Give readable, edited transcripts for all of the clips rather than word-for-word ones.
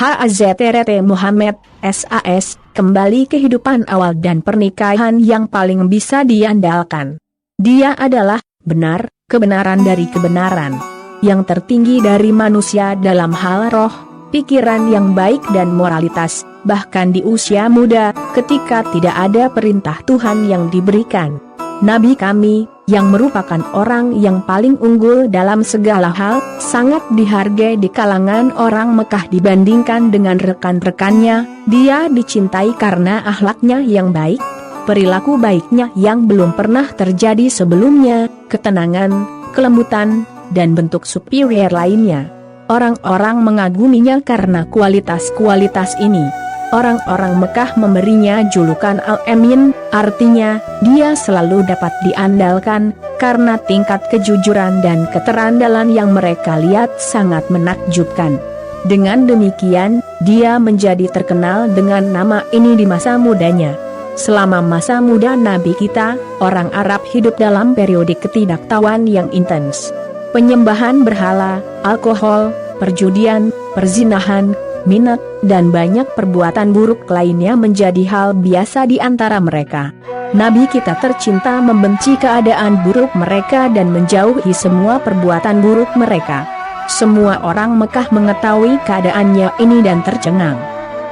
Hazrat Muhammad SAS, kembali kehidupan awal dan pernikahan yang paling bisa diandalkan. Dia adalah benar, kebenaran dari kebenaran, yang tertinggi dari manusia dalam hal roh, pikiran yang baik dan moralitas, bahkan di usia muda, ketika tidak ada perintah Tuhan yang diberikan. Nabi kami, yang merupakan orang yang paling unggul dalam segala hal, sangat dihargai di kalangan orang Mekah dibandingkan dengan rekan-rekannya. Dia dicintai karena akhlaknya yang baik, perilaku baiknya yang belum pernah terjadi sebelumnya, ketenangan, kelembutan, dan bentuk superior lainnya. Orang-orang mengaguminya karena kualitas-kualitas ini. Orang-orang Mekah memberinya julukan Al-Amin, artinya, dia selalu dapat diandalkan, karena tingkat kejujuran dan keterandalan yang mereka lihat sangat menakjubkan. Dengan demikian, dia menjadi terkenal dengan nama ini di masa mudanya. Selama masa muda Nabi kita, orang Arab hidup dalam periode ketidaktahuan yang intens. Penyembahan berhala, alkohol, perjudian, perzinahan, minat, dan banyak perbuatan buruk lainnya menjadi hal biasa di antara mereka. Nabi kita tercinta membenci keadaan buruk mereka dan menjauhi semua perbuatan buruk mereka. Semua orang Mekah mengetahui keadaannya ini dan tercengang.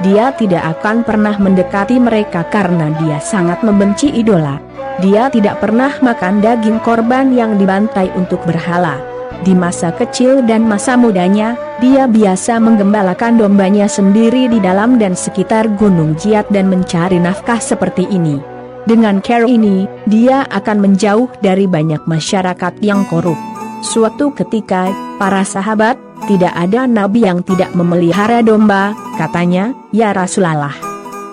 Dia tidak akan pernah mendekati mereka karena dia sangat membenci idola. Dia tidak pernah makan daging korban yang dibantai untuk berhala. Di masa kecil dan masa mudanya, dia biasa menggembalakan dombanya sendiri di dalam dan sekitar Gunung Jiyad dan mencari nafkah seperti ini. Dengan cara ini, dia akan menjauh dari banyak masyarakat yang korup. Suatu ketika, para sahabat, tidak ada nabi yang tidak memelihara domba, katanya, "Ya Rasulullah."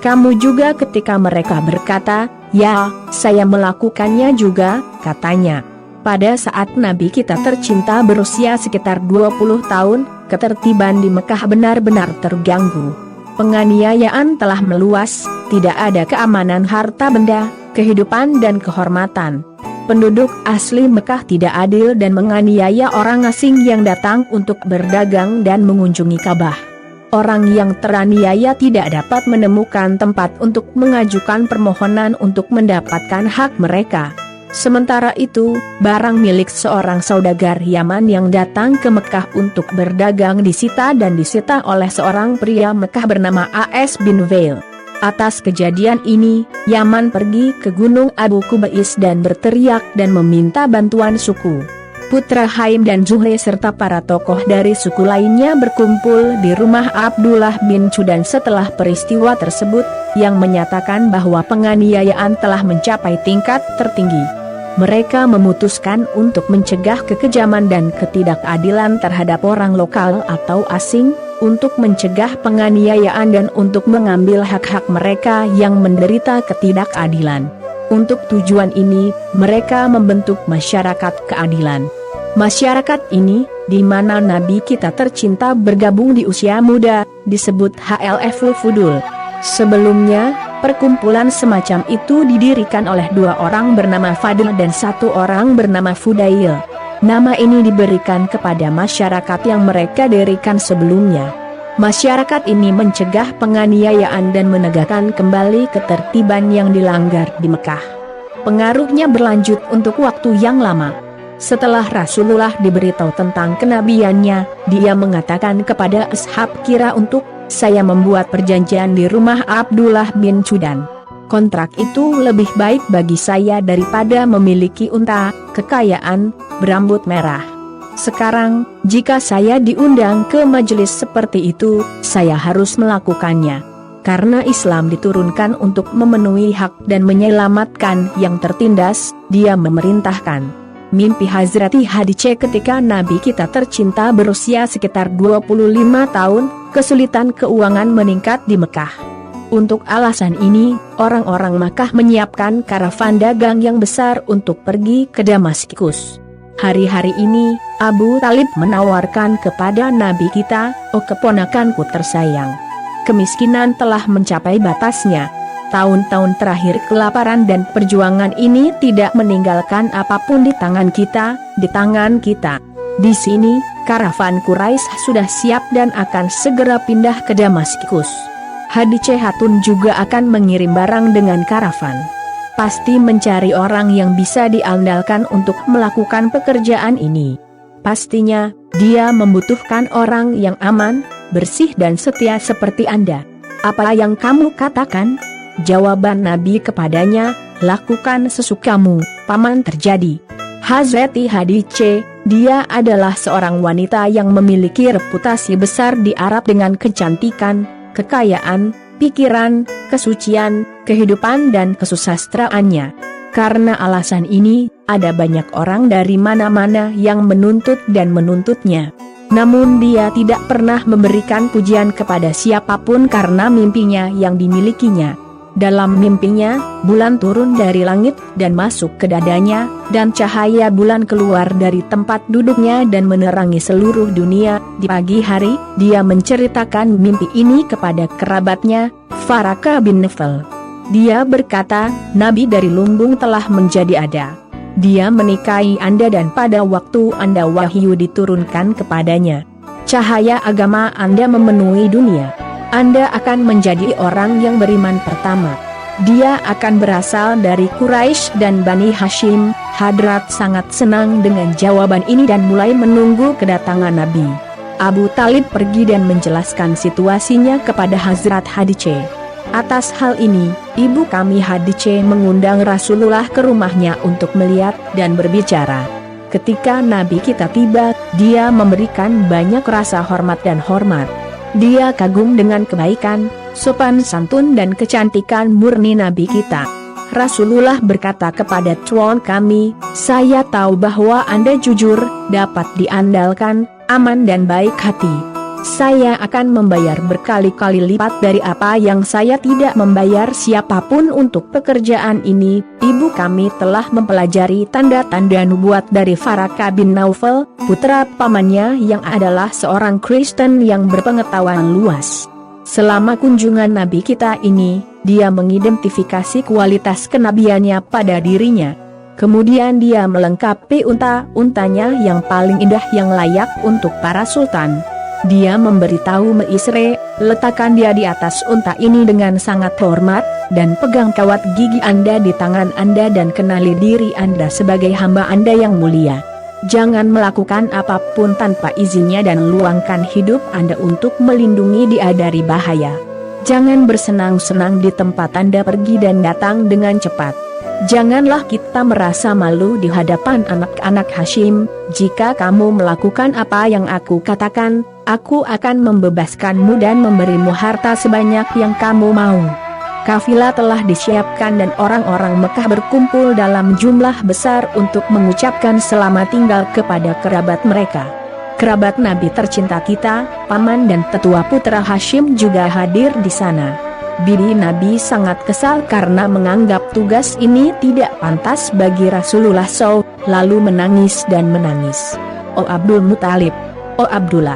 Kamu juga? Ketika mereka berkata, "Ya, saya melakukannya juga," katanya. Pada saat Nabi kita tercinta berusia sekitar 20 tahun, ketertiban di Mekah benar-benar terganggu. Penganiayaan telah meluas, tidak ada keamanan harta benda, kehidupan dan kehormatan. Penduduk asli Mekah tidak adil dan menganiaya orang asing yang datang untuk berdagang dan mengunjungi Ka'bah. Orang yang teraniaya tidak dapat menemukan tempat untuk mengajukan permohonan untuk mendapatkan hak mereka. Sementara itu, barang milik seorang saudagar Yaman yang datang ke Mekah untuk berdagang disita oleh seorang pria Mekah bernama As bin Wail. Atas kejadian ini, Yaman pergi ke Gunung Abu Qubais dan berteriak dan meminta bantuan suku. Putra Haim dan Zuhri serta para tokoh dari suku lainnya berkumpul di rumah Abdullah bin Chudan setelah peristiwa tersebut, yang menyatakan bahwa penganiayaan telah mencapai tingkat tertinggi. Mereka memutuskan untuk mencegah kekejaman dan ketidakadilan terhadap orang lokal atau asing, untuk mencegah penganiayaan dan untuk mengambil hak-hak mereka yang menderita ketidakadilan. Untuk tujuan ini, mereka membentuk masyarakat keadilan. Masyarakat ini, di mana Nabi kita tercinta bergabung di usia muda, disebut HLF Fudul. Sebelumnya, perkumpulan semacam itu didirikan oleh dua orang bernama Fadil dan satu orang bernama Fudail. Nama ini diberikan kepada masyarakat yang mereka dirikan sebelumnya. Masyarakat ini mencegah penganiayaan dan menegakkan kembali ketertiban yang dilanggar di Mekah. Pengaruhnya berlanjut untuk waktu yang lama. Setelah Rasulullah diberitahu tentang kenabiannya, dia mengatakan kepada ashab kira untuk saya membuat perjanjian di rumah Abdullah bin Chudan. Kontrak itu lebih baik bagi saya daripada memiliki unta, kekayaan, berambut merah. Sekarang, jika saya diundang ke majelis seperti itu, saya harus melakukannya. Karena Islam diturunkan untuk memenuhi hak dan menyelamatkan yang tertindas, dia memerintahkan. Mimpi Hazrati Khadijah ketika Nabi kita tercinta berusia sekitar 25 tahun, kesulitan keuangan meningkat di Mekah. Untuk alasan ini, orang-orang Makkah menyiapkan karavan dagang yang besar untuk pergi ke Damaskus. Hari-hari ini, Abu Talib menawarkan kepada Nabi kita, "Oh keponakanku tersayang, kemiskinan telah mencapai batasnya. Tahun-tahun terakhir kelaparan dan perjuangan ini tidak meninggalkan apapun di tangan kita, Di sini, karavan Quraisy sudah siap dan akan segera pindah ke Damaskus. Hadice Hatun juga akan mengirim barang dengan karavan. Pasti mencari orang yang bisa diandalkan untuk melakukan pekerjaan ini. Pastinya, dia membutuhkan orang yang aman, bersih dan setia seperti Anda. Apa yang kamu katakan? Jawaban Nabi kepadanya, lakukan sesukamu, paman. Terjadi. Hazreti Hadice, dia adalah seorang wanita yang memiliki reputasi besar di Arab dengan kecantikan, kekayaan, pikiran, kesucian, kehidupan dan kesusastraannya. Karena alasan ini, ada banyak orang dari mana-mana yang menuntut dan menuntutnya. Namun dia tidak pernah memberikan pujian kepada siapapun karena mimpinya yang dimilikinya. Dalam mimpinya, bulan turun dari langit dan masuk ke dadanya, dan cahaya bulan keluar dari tempat duduknya dan menerangi seluruh dunia. Di pagi hari, dia menceritakan mimpi ini kepada kerabatnya, Faraka bin Naufal. Dia berkata, Nabi dari lumbung telah menjadi ada. Dia menikahi Anda dan pada waktu Anda wahyu diturunkan kepadanya. Cahaya agama Anda memenuhi dunia. Anda akan menjadi orang yang beriman pertama. Dia akan berasal dari Quraisy dan Bani Hashim. Hadrat sangat senang dengan jawaban ini dan mulai menunggu kedatangan Nabi. Abu Talib pergi dan menjelaskan situasinya kepada Hazrat Hadice. Atas hal ini, ibu kami Hadice mengundang Rasulullah ke rumahnya untuk melihat dan berbicara. Ketika Nabi kita tiba, dia memberikan banyak rasa hormat dan hormat. Dia kagum dengan kebaikan, sopan santun dan kecantikan murni Nabi kita. Rasulullah berkata kepada tuan kami, saya tahu bahwa Anda jujur, dapat diandalkan, aman dan baik hati. Saya akan membayar berkali-kali lipat dari apa yang saya tidak membayar siapapun untuk pekerjaan ini. Ibu kami telah mempelajari tanda-tanda nubuat dari Faraka bin Naufal, putra pamannya yang adalah seorang Kristen yang berpengetahuan luas. Selama kunjungan Nabi kita ini, dia mengidentifikasi kualitas kenabiannya pada dirinya. Kemudian dia melengkapi unta-untanya yang paling indah yang layak untuk para sultan. Dia memberitahu Meisre, letakkan dia di atas unta ini dengan sangat hormat, dan pegang kawat gigi Anda di tangan Anda dan kenali diri Anda sebagai hamba Anda yang mulia. Jangan melakukan apapun tanpa izinnya dan luangkan hidup Anda untuk melindungi dia dari bahaya. Jangan bersenang-senang di tempat Anda pergi dan datang dengan cepat. Janganlah kita merasa malu di hadapan anak-anak Hashim. Jika kamu melakukan apa yang aku katakan, aku akan membebaskanmu dan memberimu harta sebanyak yang kamu mau. Kafilah telah disiapkan dan orang-orang Mekah berkumpul dalam jumlah besar untuk mengucapkan selamat tinggal kepada kerabat mereka. Kerabat Nabi tercinta kita, paman dan tetua putra Hashim juga hadir di sana. Bibi Nabi sangat kesal karena menganggap tugas ini tidak pantas bagi Rasulullah SAW, lalu menangis dan menangis. Oh Abdul Muthalib, oh Abdullah,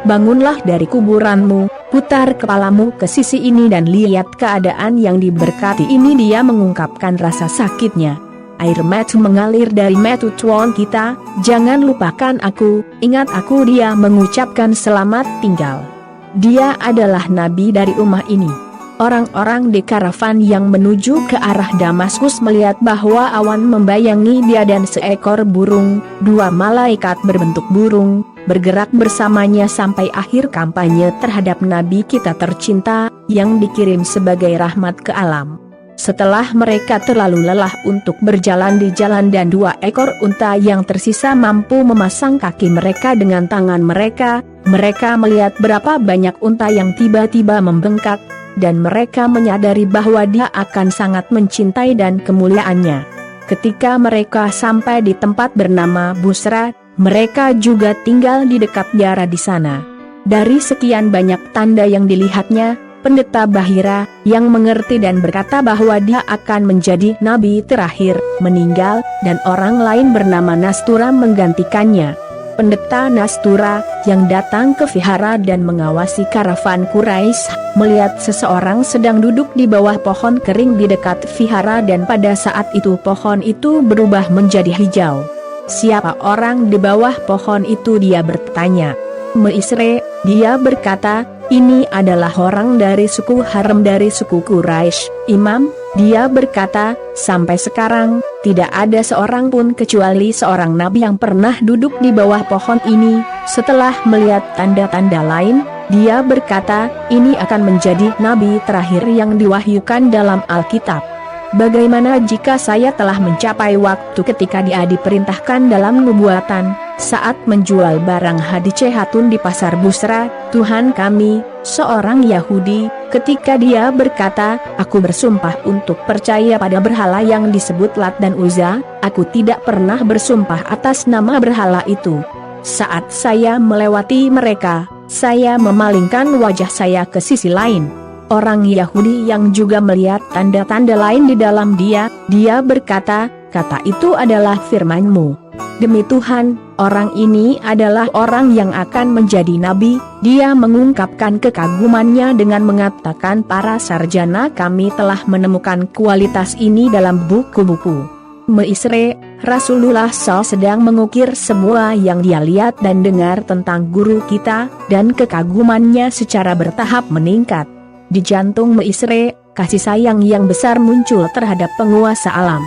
bangunlah dari kuburanmu, putar kepalamu ke sisi ini dan lihat keadaan yang diberkati ini. Dia mengungkapkan rasa sakitnya. Air mata mengalir dari mata tuan kita, jangan lupakan aku, ingat aku. Dia mengucapkan selamat tinggal. Dia adalah Nabi dari ummah ini. Orang-orang di karavan yang menuju ke arah Damaskus melihat bahwa awan membayangi dia dan seekor burung, dua malaikat berbentuk burung, bergerak bersamanya sampai akhir kampanye terhadap Nabi kita tercinta, yang dikirim sebagai rahmat ke alam. Setelah mereka terlalu lelah untuk berjalan di jalan dan dua ekor unta yang tersisa mampu memasang kaki mereka dengan tangan mereka, mereka melihat berapa banyak unta yang tiba-tiba membengkak, dan mereka menyadari bahwa dia akan sangat mencintai dan kemuliaannya. Ketika mereka sampai di tempat bernama Busra, mereka juga tinggal di dekat biara di sana. Dari sekian banyak tanda yang dilihatnya, Pendeta Bahira, yang mengerti dan berkata bahwa dia akan menjadi nabi terakhir, meninggal, dan orang lain bernama Nastura menggantikannya. Pendeta Nastura, yang datang ke vihara dan mengawasi karavan Quraisy, melihat seseorang sedang duduk di bawah pohon kering di dekat vihara dan pada saat itu pohon itu berubah menjadi hijau. "Siapa orang di bawah pohon itu?" dia bertanya. "Meisre," dia berkata, "ini adalah orang dari suku Haram dari suku Quraisy." "Imam," dia berkata, "sampai sekarang, tidak ada seorang pun kecuali seorang nabi yang pernah duduk di bawah pohon ini." Setelah melihat tanda-tanda lain, dia berkata, "Ini akan menjadi nabi terakhir yang diwahyukan dalam Alkitab. Bagaimana jika saya telah mencapai waktu ketika dia diperintahkan dalam nubuatan, saat menjual barang Hadice Hatun di pasar Busra, Tuhan kami, seorang Yahudi, ketika dia berkata, 'Aku bersumpah untuk percaya pada berhala yang disebut Lat dan Uzza,' aku tidak pernah bersumpah atas nama berhala itu. Saat saya melewati mereka, saya memalingkan wajah saya ke sisi lain." Orang Yahudi yang juga melihat tanda-tanda lain di dalam dia berkata, "Kata itu adalah firman-Mu. Demi Tuhan, orang ini adalah orang yang akan menjadi nabi." Dia mengungkapkan kekagumannya dengan mengatakan, "Para sarjana kami telah menemukan kualitas ini dalam buku-buku." Meisre, Rasulullah SAW sedang mengukir semua yang dia lihat dan dengar tentang guru kita, dan kekagumannya secara bertahap meningkat. Di jantung Meisre, kasih sayang yang besar muncul terhadap penguasa alam.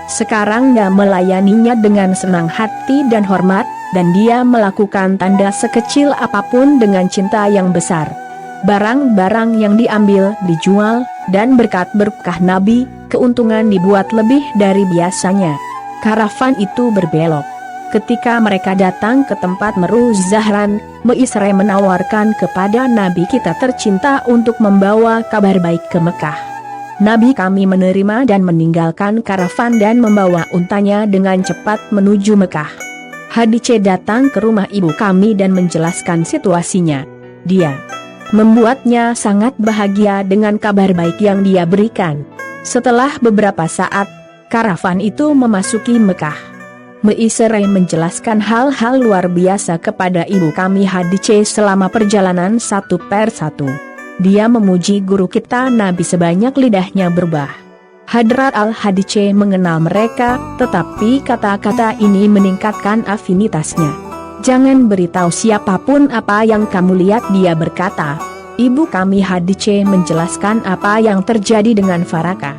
Sekarang dia melayaninya dengan senang hati dan hormat, dan dia melakukan tanda sekecil apapun dengan cinta yang besar. Barang-barang yang diambil dijual, dan berkat berkah Nabi, keuntungan dibuat lebih dari biasanya. Karavan itu berbelok. Ketika mereka datang ke tempat Meru Zahran, Meisre menawarkan kepada Nabi kita tercinta untuk membawa kabar baik ke Mekah. Nabi kami menerima dan meninggalkan karavan dan membawa untanya dengan cepat menuju Mekah. Hadice datang ke rumah ibu kami dan menjelaskan situasinya. Dia membuatnya sangat bahagia dengan kabar baik yang dia berikan. Setelah beberapa saat, karavan itu memasuki Mekah. Meisre menjelaskan hal-hal luar biasa kepada ibu kami Hadice selama perjalanan satu per satu. Dia memuji guru kita Nabi sebanyak lidahnya berubah. Hadrat Al-Hadice mengenal mereka, tetapi kata-kata ini meningkatkan afinitasnya. "Jangan beritahu siapapun apa yang kamu lihat," dia berkata. Ibu kami Hadice menjelaskan apa yang terjadi dengan Faraka.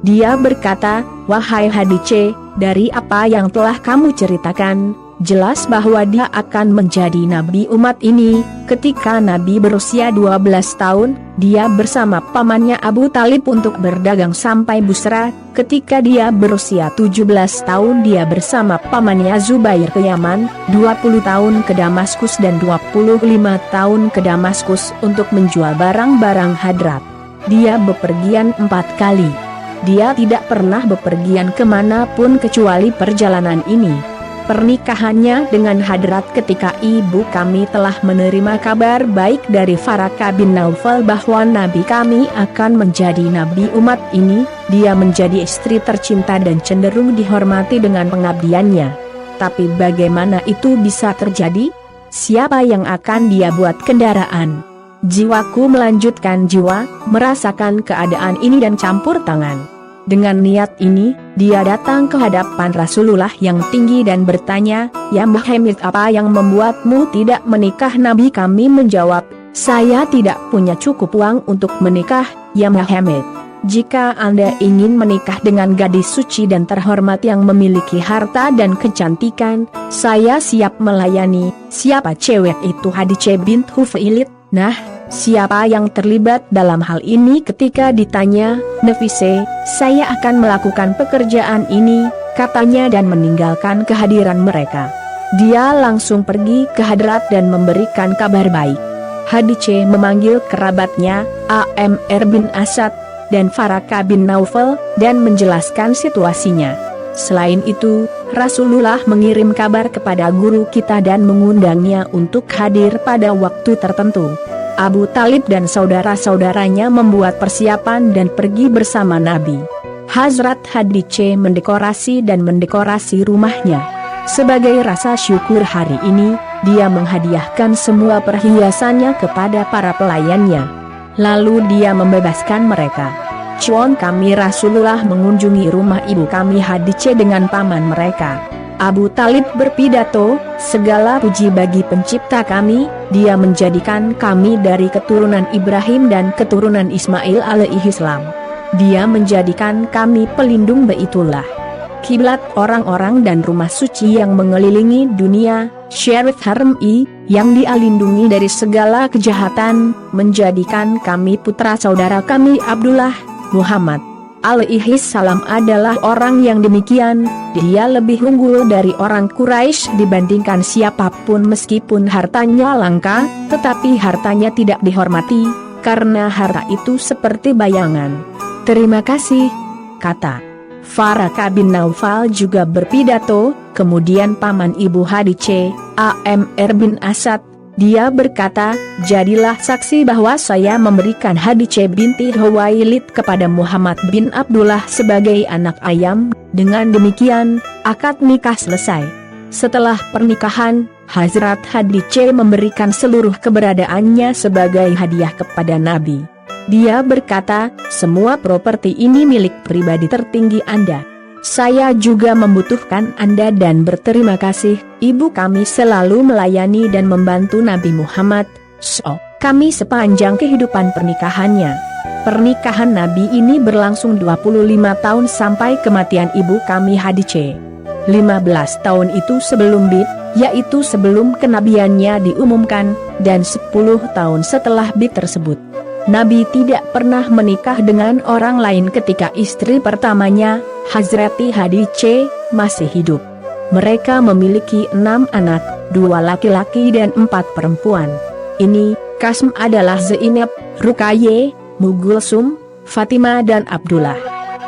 Dia berkata, "Wahai Hadice, dari apa yang telah kamu ceritakan, jelas bahwa dia akan menjadi nabi umat ini." Ketika Nabi berusia 12 tahun, dia bersama pamannya Abu Talib untuk berdagang sampai Busra. Ketika dia berusia 17 tahun dia bersama pamannya Zubair ke Yaman, 20 tahun ke Damaskus dan 25 tahun ke Damaskus untuk menjual barang-barang Hadrat. Dia bepergian 4 kali. Dia tidak pernah bepergian kemanapun kecuali perjalanan ini. Pernikahannya dengan Hadrat ketika ibu kami telah menerima kabar baik dari Faraka bin Naufal bahwa Nabi kami akan menjadi nabi umat ini, dia menjadi istri tercinta dan cenderung dihormati dengan pengabdiannya. Tapi bagaimana itu bisa terjadi? Siapa yang akan dia buat kendaraan? Jiwaku melanjutkan jiwa, merasakan keadaan ini dan campur tangan. Dengan niat ini, dia datang ke hadapan Rasulullah yang tinggi dan bertanya, "Ya Muhammad, apa yang membuatmu tidak menikah?" Nabi kami menjawab, "Saya tidak punya cukup uang untuk menikah, ya Muhammad. Jika Anda ingin menikah dengan gadis suci dan terhormat yang memiliki harta dan kecantikan, saya siap melayani." "Siapa cewek itu?" "Hadice bint Hufailid." "Nah, siapa yang terlibat dalam hal ini?" Ketika ditanya, "Nefise, saya akan melakukan pekerjaan ini," katanya dan meninggalkan kehadiran mereka. Dia langsung pergi ke Hadrat dan memberikan kabar baik. Hadice memanggil kerabatnya, Amr bin Asad dan Faraka bin Naufal, dan menjelaskan situasinya. Selain itu, Rasulullah mengirim kabar kepada guru kita dan mengundangnya untuk hadir pada waktu tertentu. Abu Talib dan saudara-saudaranya membuat persiapan dan pergi bersama Nabi. Hazrat Hadice mendekorasi rumahnya. Sebagai rasa syukur hari ini, dia menghadiahkan semua perhiasannya kepada para pelayannya. Lalu dia membebaskan mereka. Cuan kami Rasulullah mengunjungi rumah ibu kami Hadice dengan paman mereka. Abu Talib berpidato, segala puji bagi pencipta kami, dia menjadikan kami dari keturunan Ibrahim dan keturunan Ismail alaihissalam. Dia menjadikan kami pelindung Baitullah, kiblat orang-orang dan rumah suci yang mengelilingi dunia, Syarif Harami, yang dia lindungi dari segala kejahatan, menjadikan kami putra saudara kami Abdullah, Muhammad alaihissalam adalah orang yang demikian, dia lebih unggul dari orang Quraisy dibandingkan siapapun meskipun hartanya langka, tetapi hartanya tidak dihormati, karena harta itu seperti bayangan. Terima kasih, kata Faraka bin Naufal juga berpidato, kemudian paman ibu Hadice, Amr bin Asad, dia berkata, jadilah saksi bahwa saya memberikan Hadice binti Huwailid kepada Muhammad bin Abdullah sebagai anak ayam, dengan demikian, akad nikah selesai. Setelah pernikahan, Hazrat Hadice memberikan seluruh keberadaannya sebagai hadiah kepada Nabi. Dia berkata, semua properti ini milik pribadi tertinggi Anda. Saya juga membutuhkan Anda dan berterima kasih, ibu kami selalu melayani dan membantu Nabi Muhammad kami sepanjang kehidupan pernikahannya. Pernikahan Nabi ini berlangsung 25 tahun sampai kematian ibu kami Hadice. 15 tahun itu sebelum bid, yaitu sebelum kenabiannya diumumkan, dan 10 tahun setelah bid tersebut. Nabi tidak pernah menikah dengan orang lain ketika istri pertamanya, Hazrati Hadice, masih hidup. Mereka memiliki 6 anak, 2 laki-laki dan 4 perempuan. Ini, Kasm adalah Zainab, Ruqayyah, Mugulsum, Fatimah dan Abdullah.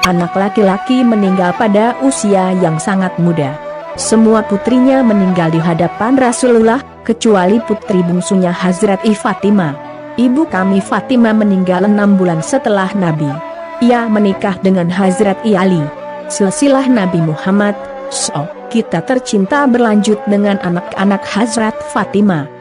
Anak laki-laki meninggal pada usia yang sangat muda. Semua putrinya meninggal di hadapan Rasulullah, kecuali putri bungsunya Hazrati Fatimah. Ibu kami Fatimah meninggal 6 bulan setelah Nabi. Ia menikah dengan Hazrati Ali. Silsilah Nabi Muhammad, kita tercinta berlanjut dengan anak-anak Hazrat Fatimah.